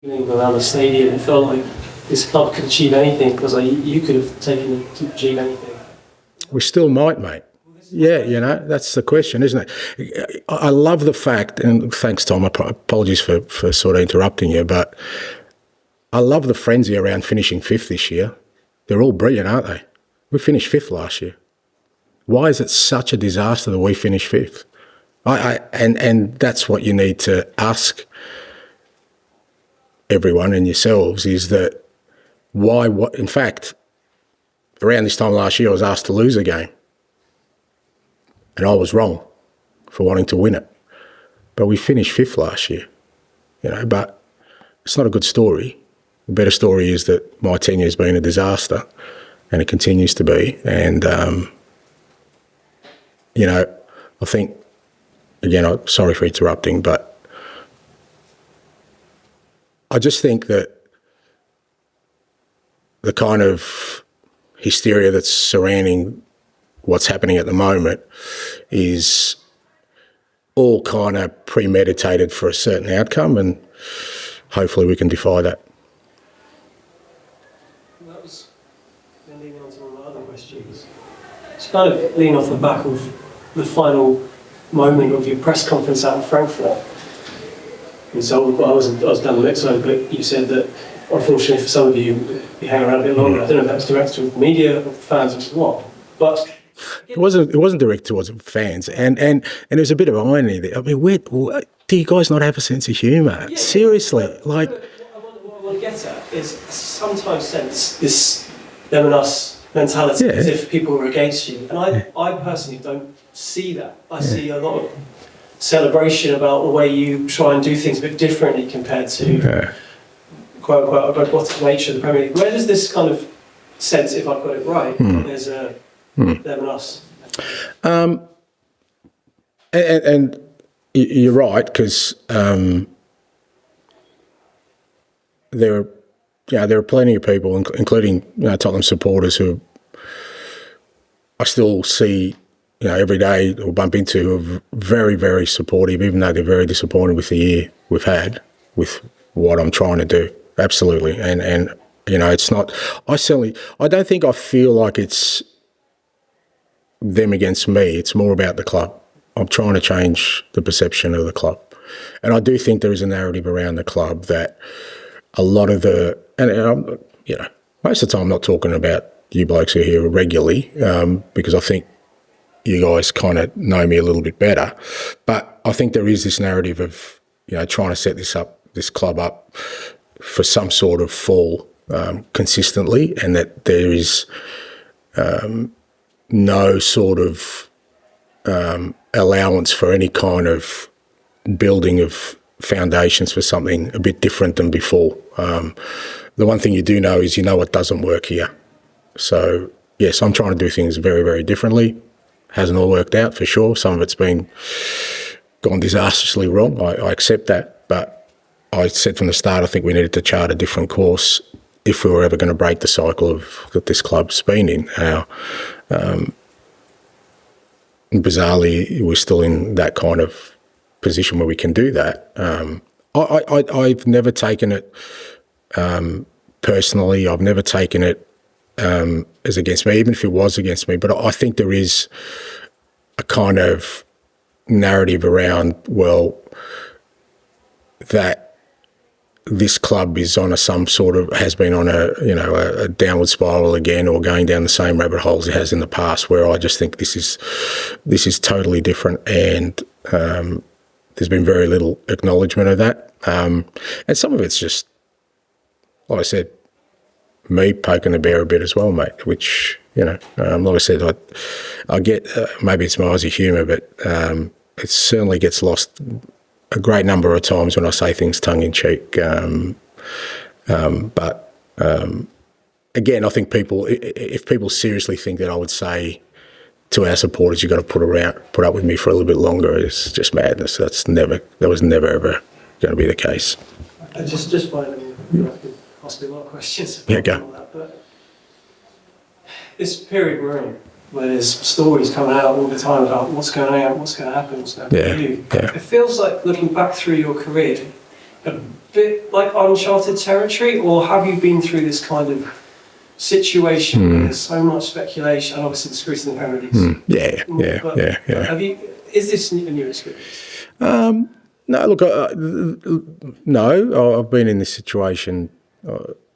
Around the stadium, it felt like this club could achieve anything because you could have taken it to achieve anything. We still might, mate. Yeah, that's the question, isn't it? I love the fact, and thanks, Tom, apologies for sort of interrupting you, but I love the frenzy around finishing fifth this year. They're all brilliant, aren't they? We finished fifth last year. Why is it such a disaster that we finished fifth? And that's what you need to ask everyone and yourselves, is that in fact, around this time last year, I was asked to lose a game. And I was wrong for wanting to win it. But we finished fifth last year, but it's not a good story. The better story is that my tenure has been a disaster, and it continues to be. And, I think, again, I'm sorry for interrupting, but I just think that the kind of hysteria that's surrounding what's happening at the moment is all kind of premeditated for a certain outcome, and hopefully we can defy that. That was leading on to one of my other questions. It's kind of leaning off the back of the final moment of your press conference out in Frankfurt. And so I was down the mix side, but you said that unfortunately for some of you, you hang around a bit longer. I don't know if that's directed with the media or fans or what, but it wasn't directed towards fans, and there's a bit of irony there. I mean, do you guys not have a sense of humour? Yeah, seriously, what I want to get at is I sometimes sense this them and us mentality, as if people are against you, and I personally don't see that. I see a lot of celebration about the way you try and do things a bit differently compared to quote unquote robotic nature of the Premier League. Where does this kind of sense, if I've got it right, there's a them and us? And you're right, because there are plenty of people, including Tottenham supporters, who I still see every day or bump into, who are very, very supportive, even though they're very disappointed with the year we've had, with what I'm trying to do. Absolutely, and it's not. I don't think I feel like it's them against me. It's more about the club. I'm trying to change the perception of the club, and I do think there is a narrative around the club that a lot of most of the time I'm not talking about you blokes who are here regularly, because I think you guys kind of know me a little bit better, but I think there is this narrative of trying to set this club up for some sort of fall consistently, and that there is no sort of allowance for any kind of building of foundations for something a bit different than before. The one thing you do know is what doesn't work here. So, yes, I'm trying to do things very, very differently. Hasn't all worked out, for sure. Some of it's gone disastrously wrong. I accept that. But I said from the start, I think we needed to chart a different course if we were ever going to break the cycle that this club's been in. Bizarrely, we're still in that kind of position where we can do that. I've never taken it personally. I've never taken it as against me, even if it was against me. But I think there is a kind of narrative around, that this club is on has been on a downward spiral again, or going down the same rabbit holes it has in the past, where I just think this is totally different, and there's been very little acknowledgement of that. And some of it's just, like I said, me poking the bear a bit as well, mate, which, like I said, I get, maybe it's my Aussie humour, but it certainly gets lost a great number of times when I say things tongue-in-cheek. But again, I think if people seriously think that I would say to our supporters, you've got to put up with me for a little bit longer, it's just madness. That was never ever going to be the case. Just finally, you have to ask me a lot of questions. Yeah, go. That, but this period we're in, where there's stories coming out all the time about what's going on, what's going to happen, what's going to happen to you. Yeah. It feels like, looking back through your career, bit like uncharted territory, or have you been through this kind of situation where there's so much speculation, and obviously the scrutiny in the Premier League? Yeah. Have you? Is this a new experience? No, look, no, I've been in this situation.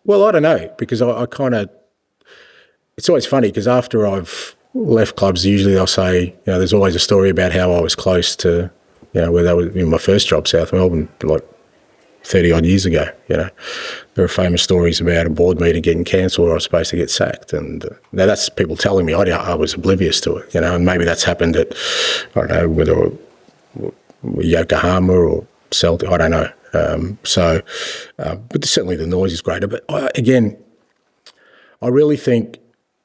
Well, I don't know, because I kind of. It's always funny because after I've left clubs, usually they'll say, there's always a story about how I was close to, where that was in my first job, South Melbourne, like 30 odd years ago. There are famous stories about a board meeting getting cancelled or I was supposed to get sacked, and now that's people telling me. I was oblivious to it, and maybe that's happened at, I don't know, whether Yokohama or Celtic, I don't know. But certainly the noise is greater. But again, I really think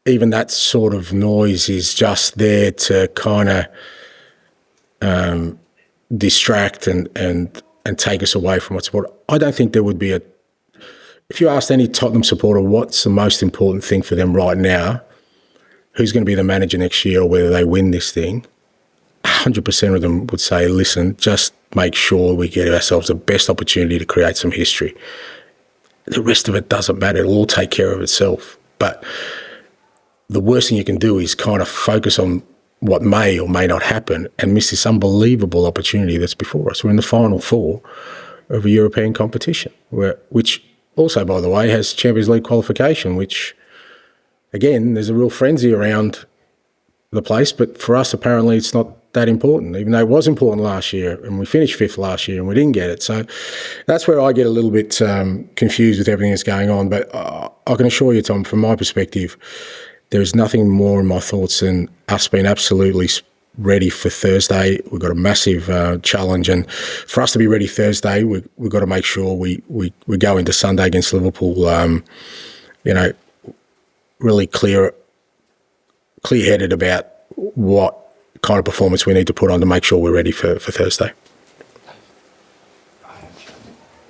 even that sort of noise is just there to kind of distract and take us away from what's important. I don't think there would be if you asked any Tottenham supporter what's the most important thing for them right now, who's going to be the manager next year or whether they win this thing, 100% of them would say, listen, just make sure we get ourselves the best opportunity to create some history. The rest of it doesn't matter. It'll all take care of itself. But the worst thing you can do is kind of focus on what may or may not happen and miss this unbelievable opportunity that's before us. We're in the final four of a European competition, which also, by the way, has Champions League qualification, which, again, there's a real frenzy around the place. But for us, apparently, it's not that important, even though it was important last year and we finished fifth last year and we didn't get it. So that's where I get a little bit confused with everything that's going on. But I can assure you, Tom, from my perspective, there is nothing more in my thoughts than us being absolutely ready for Thursday. We've got a massive challenge, and for us to be ready Thursday, we've got to make sure we go into Sunday against Liverpool, really clear-headed about what kind of performance we need to put on to make sure we're ready for Thursday.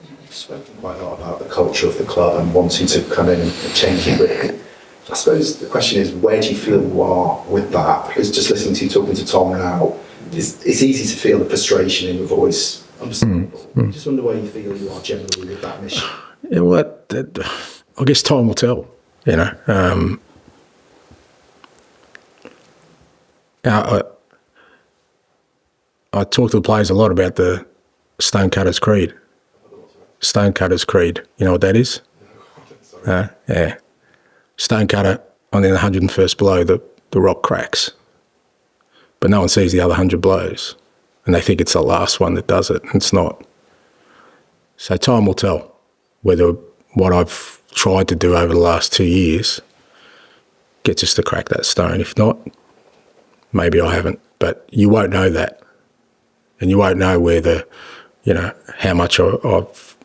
You've spoken quite a lot about the culture of the club and wanting to come in and change it. I suppose the question is, where do you feel you are with that? Because just listening to you talking to Tom now, it's easy to feel the frustration in your voice. Understandable. I just wonder where you feel you are generally with that mission. Yeah, well, I guess time will tell. I talk to the players a lot about the Stonecutter's Creed. Stonecutter's Creed. You know what that is? Yeah. Stonecutter, on the 101st blow, the rock cracks. But no one sees the other 100 blows. And they think it's the last one that does it. And it's not. So time will tell whether what I've tried to do over the last 2 years gets us to crack that stone. If not, maybe I haven't. But you won't know that. And you won't know whether, how much I've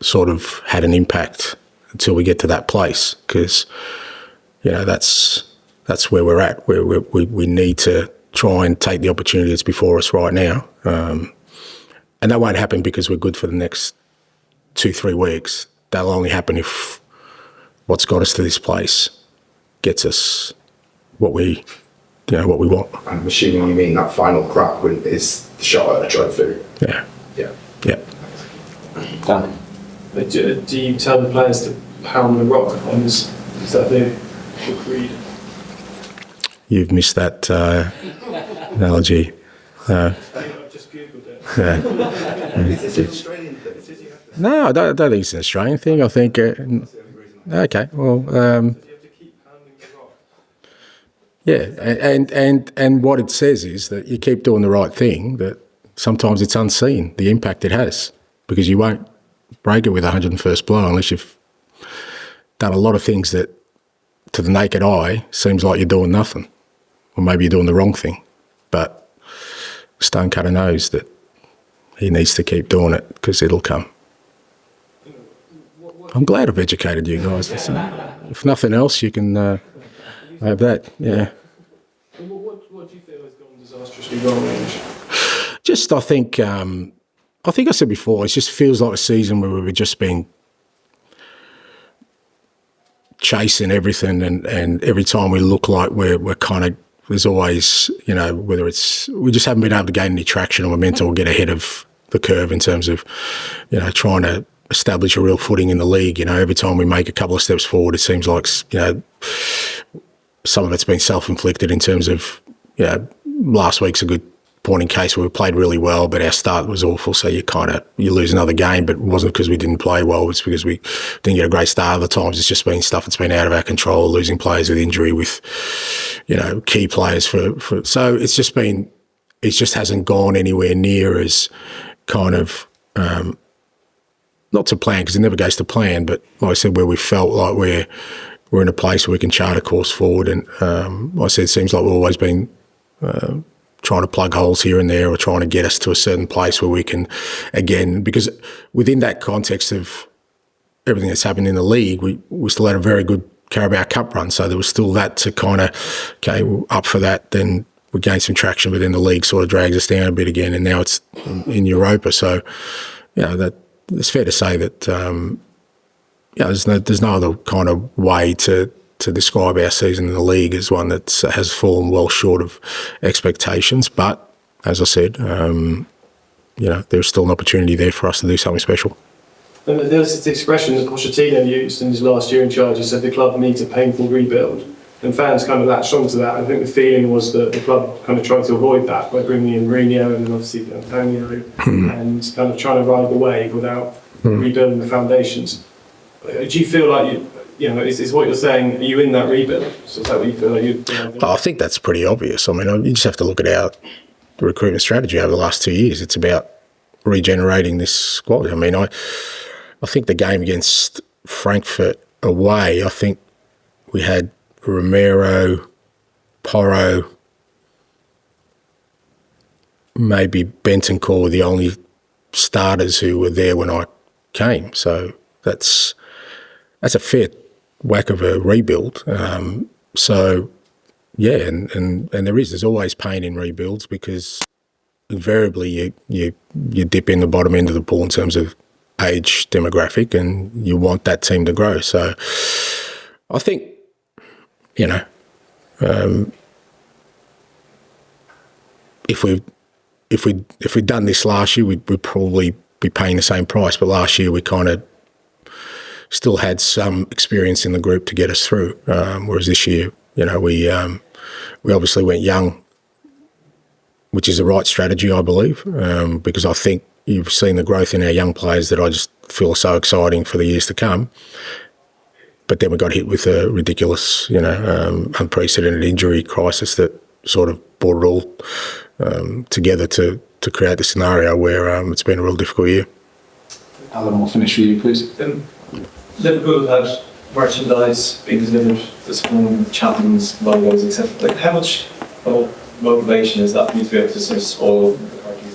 sort of had an impact until we get to that place, because that's where we're at. We need to try and take the opportunity that's before us right now, and that won't happen because we're good for the next 2-3 weeks. That'll only happen if what's got us to this place gets us what we want. I'm assuming you mean that final crack is the shot at a trophy. Yeah. Dan. Do you tell the players to pound the rock? Is that the creed? You've missed that analogy. I've just googled it. Is this an Australian thing? No, I don't think it's an Australian thing. I think. Okay, well. You have to keep pounding the rock. Yeah, and what it says is that you keep doing the right thing. That sometimes it's unseen, the impact it has, because you won't break it with 101st blow unless you've done a lot of things that to the naked eye seems like you're doing nothing, or maybe you're doing the wrong thing. But Stonecutter knows that he needs to keep doing it because it'll come. I'm glad I've educated you guys. If nothing else, you can have that. Yeah. What do you feel has gone disastrously wrong, Ange? Just, I think I said before, it just feels like a season where we've just been chasing everything, and every time we look like we're kind of, there's always, whether it's, we just haven't been able to gain any traction or momentum or get ahead of the curve in terms of, trying to establish a real footing in the league. Every time we make a couple of steps forward, it seems like, some of it's been self-inflicted in terms of, last week's a good point in case where we played really well, but our start was awful. So you lose another game, but it wasn't because we didn't play well. It's because we didn't get a great start. Other times it's just been stuff that's been out of our control, losing players with injury, with, key players for so it's just been, it just hasn't gone anywhere near as kind of, not to plan, because it never goes to plan, but like I said, where we felt like we're in a place where we can chart a course forward. And like I said, it seems like we've always been trying to plug holes here and there, or trying to get us to a certain place where we can, again, because within that context of everything that's happened in the league, we still had a very good Carabao Cup run. So there was still that to kind of, okay, we're up for that, then we gained some traction, but then the league sort of drags us down a bit again, and now it's in Europa. So, that it's fair to say that, there's no other kind of way to describe our season in the league as one that has fallen well short of expectations. But as I said, there's still an opportunity there for us to do something special. And there was this expression that Pochettino used in his last year in charge. He said the club needs a painful rebuild. And fans kind of latched onto that. I think the feeling was that the club kind of tried to avoid that by bringing in Mourinho and then obviously Antonio and kind of trying to ride the wave without rebuilding the foundations. Do you feel like is what you're saying? Are you in that rebuild? So is that what you feel like you're? I think that's pretty obvious. I mean, you just have to look at our recruitment strategy over the last 2 years. It's about regenerating this squad. I mean, I think the game against Frankfurt away, I think we had Romero, Porro, maybe Bentancur were the only starters who were there when I came. So that's a fair whack of a rebuild. So yeah, and there's always pain in rebuilds, because invariably you dip in the bottom end of the pool in terms of age demographic, and you want that team to grow. So I think, if we'd done this last year, we'd probably be paying the same price. But last year we kind of still had some experience in the group to get us through. Whereas this year, we obviously went young, which is the right strategy, I believe, because I think you've seen the growth in our young players that I just feel are so exciting for the years to come. But then we got hit with a ridiculous, unprecedented injury crisis that sort of brought it all together to create the scenario where it's been a real difficult year. Alan, we'll finish with you, please. Liverpool had merchandise being delivered this morning, Chapman's logos, etc. Like, how much of motivation is that for you to be able to sort of spoil the party?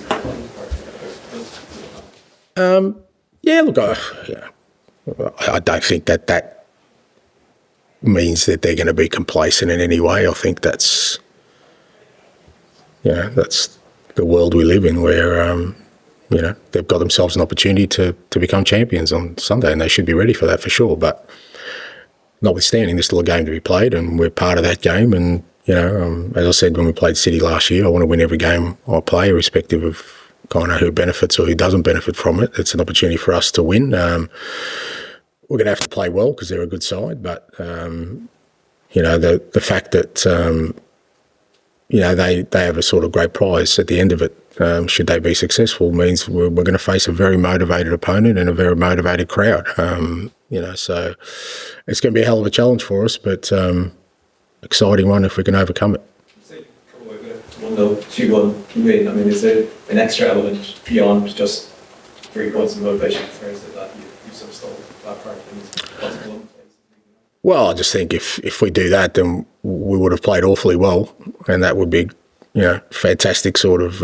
Yeah, look, I don't think that means that they're going to be complacent in any way. I think that's the world we live in, where they've got themselves an opportunity to become champions on Sunday, and they should be ready for that for sure. But notwithstanding, there's still a game to be played, and we're part of that game. And as I said when we played City last year, I want to win every game I play, irrespective of kind of who benefits or who doesn't benefit from it. It's an opportunity for us to win. We're going to have to play well because they're a good side, but the fact that they have a sort of great prize at the end of it, should they be successful, means we're going to face a very motivated opponent and a very motivated crowd. So it's going to be a hell of a challenge for us, but exciting one if we can overcome it. Say, 1-0, 2-1 win. I mean, is there an extra element beyond just 3 points of motivation for that you've sort of stole that part of possible? Well, I just think if we do that, then we would have played awfully well, and that would be, fantastic sort of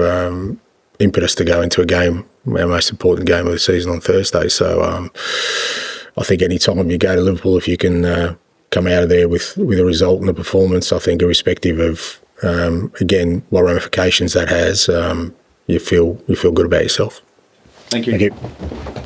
impetus to go into a game, our most important game of the season on Thursday. So I think any time you go to Liverpool, if you can come out of there with a result and a performance, I think irrespective of again what ramifications that has, you feel good about yourself. Thank you. Thank you.